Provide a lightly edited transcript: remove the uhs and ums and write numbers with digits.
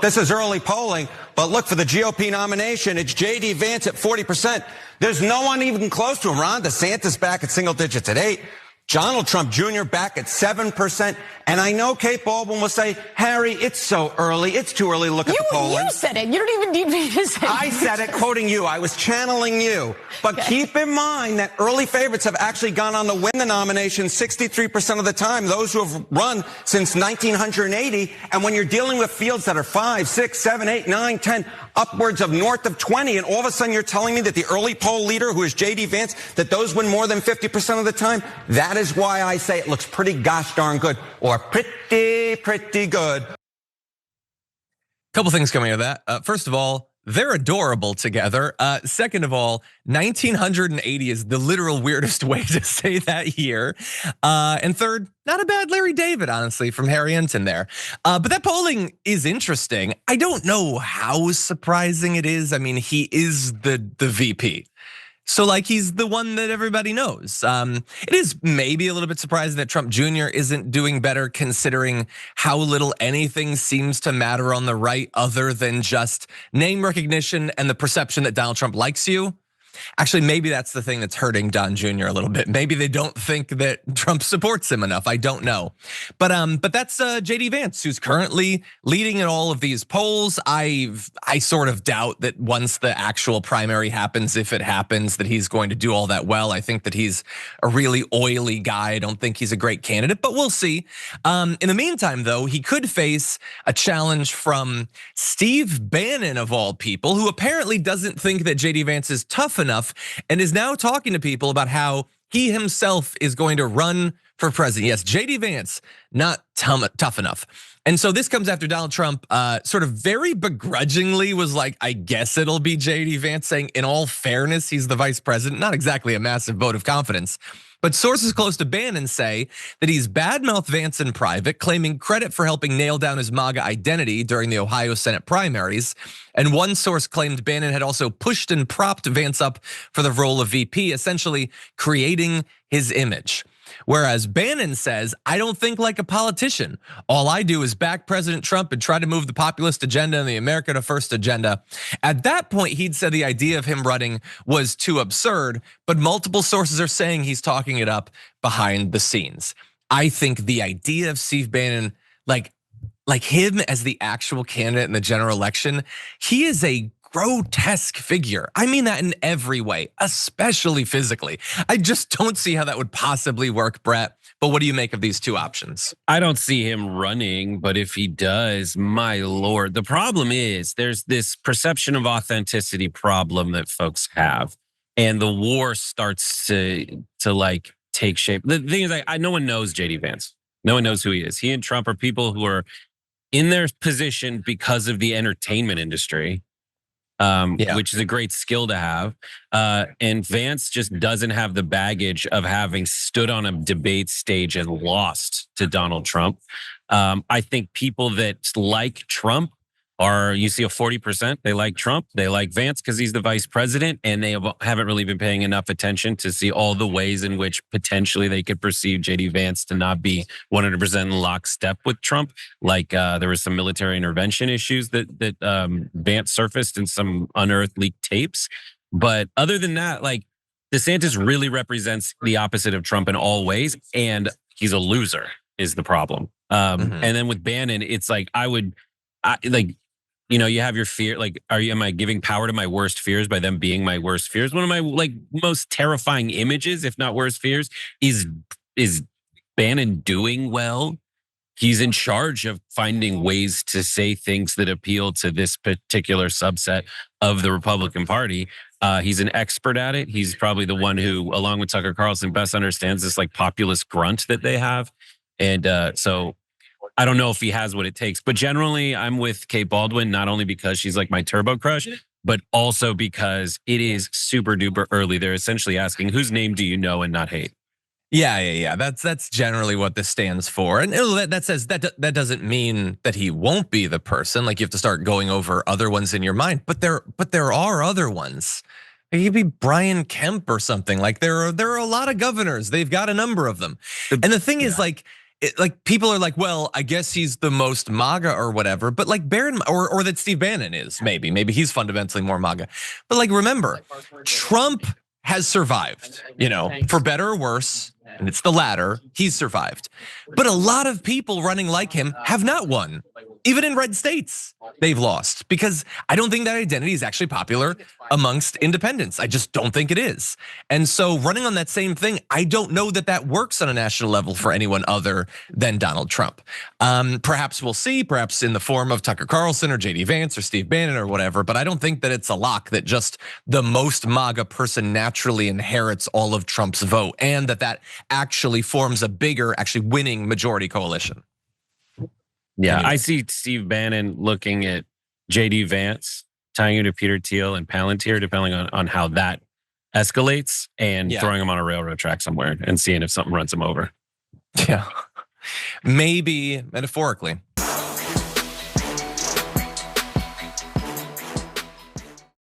look, this is early polling, but look, for the GOP nomination, it's J.D. Vance at 40%. There's no one even close to him. Ron DeSantis back at single digits at 8%. Donald Trump Jr. back at 7%. And I know Kate Baldwin will say, Harry, it's so early. It's too early to look at the polling. You said it. You don't even need me to say it. I said it, quoting you. I was channeling you. But keep in mind that early favorites have actually gone on to win the nomination 63% of the time. Those who have run since 1980. And when you're dealing with fields that are 5, 6, 7, 8, 9, 10, upwards of north of 20, and all of a sudden you're telling me that the early poll leader, who is J.D. Vance, that those win more than 50% of the time? That is why I say it looks pretty gosh darn good, or pretty good. Couple things coming out of that. First of all, they're adorable together. Second of all, 1980 is the literal weirdest way to say that year. And third, not a bad Larry David, honestly, from Harry Enton there. But that polling is interesting. I don't know how surprising it is. I mean, he is the VP. So like he's the one that everybody knows. It is maybe a little bit surprising that Trump Jr. isn't doing better, considering how little anything seems to matter on the right other than just name recognition and the perception that Donald Trump likes you. Actually, maybe that's the thing that's hurting Don Jr. a little bit. Maybe they don't think that Trump supports him enough. I don't know. But that's J.D. Vance, who's currently leading in all of these polls. I sort of doubt that once the actual primary happens, if it happens, that he's going to do all that well. I think that he's a really oily guy. I don't think he's a great candidate, but we'll see. In the meantime, though, he could face a challenge from Steve Bannon, of all people, who apparently doesn't think that J.D. Vance is tough enough and is now talking to people about how he himself is going to run for president. Yes, J.D. Vance, not tough enough. And so this comes after Donald Trump sort of very begrudgingly was like, I guess it'll be J.D. Vance, saying in all fairness, he's the vice president. Not exactly a massive vote of confidence. But sources close to Bannon say that he's badmouthed Vance in private, claiming credit for helping nail down his MAGA identity during the Ohio Senate primaries. And one source claimed Bannon had also pushed and propped Vance up for the role of VP, essentially creating his image. Whereas Bannon says, I don't think like a politician. All I do is back President Trump and try to move the populist agenda and the America First agenda. At that point, he'd said the idea of him running was too absurd, but multiple sources are saying he's talking it up behind the scenes. I think the idea of Steve Bannon, like him as the actual candidate in the general election, he is a grotesque figure. I mean that in every way, especially physically. I just don't see how that would possibly work, Brett. But what do you make of these two options? I don't see him running, but if he does, my Lord. The problem is there's this perception of authenticity problem that folks have. And the war starts to like take shape. The thing is, no one knows J.D. Vance. No one knows who he is. He and Trump are people who are in their position because of the entertainment industry. Which is a great skill to have. And Vance just doesn't have the baggage of having stood on a debate stage and lost to Donald Trump. I think people that like Trump you see a 40%, they like Trump, they like Vance because he's the vice president, and they haven't really been paying enough attention to see all the ways in which potentially they could perceive J.D. Vance to not be 100% in lockstep with Trump. Like there was some military intervention issues that Vance surfaced in some unearthed leaked tapes. But other than that, like DeSantis really represents the opposite of Trump in all ways, and he's a loser is the problem. And then with Bannon, it's like you have your fear. Like, am I giving power to my worst fears by them being my worst fears? One of my most terrifying images, if not worst fears, is Bannon doing well? He's in charge of finding ways to say things that appeal to this particular subset of the Republican Party. He's an expert at it. He's probably the one who, along with Tucker Carlson, best understands this like populist grunt that they have. And so I don't know if he has what it takes, but generally I'm with Kate Baldwin, not only because she's like my turbo crush, but also because it is super duper early. They're essentially asking, whose name do you know and not hate? Yeah. That's generally what this stands for. And that says that doesn't mean that he won't be the person. Like you have to start going over other ones in your mind, but there are other ones. He could be Brian Kemp or something. Like there are a lot of governors. They've got a number of them. And the thing is, like, like people are like, well, I guess he's the most MAGA or whatever, but like or that Steve Bannon is maybe he's fundamentally more MAGA. But like, remember, Trump has survived, for better or worse, and it's the latter, he's survived. But a lot of people running like him have not won. Even in red states, they've lost because I don't think that identity is actually popular amongst independents. I just don't think it is. And so running on that same thing, I don't know that that works on a national level for anyone other than Donald Trump. Perhaps we'll see, perhaps in the form of Tucker Carlson or JD Vance or Steve Bannon or whatever, but I don't think that it's a lock that just the most MAGA person naturally inherits all of Trump's vote and that actually forms a bigger, actually winning majority coalition. Yeah, anyway. I see Steve Bannon looking at JD Vance, tying him to Peter Thiel and Palantir, depending on how that escalates, and throwing him on a railroad track somewhere and seeing if something runs him over. Yeah, maybe metaphorically.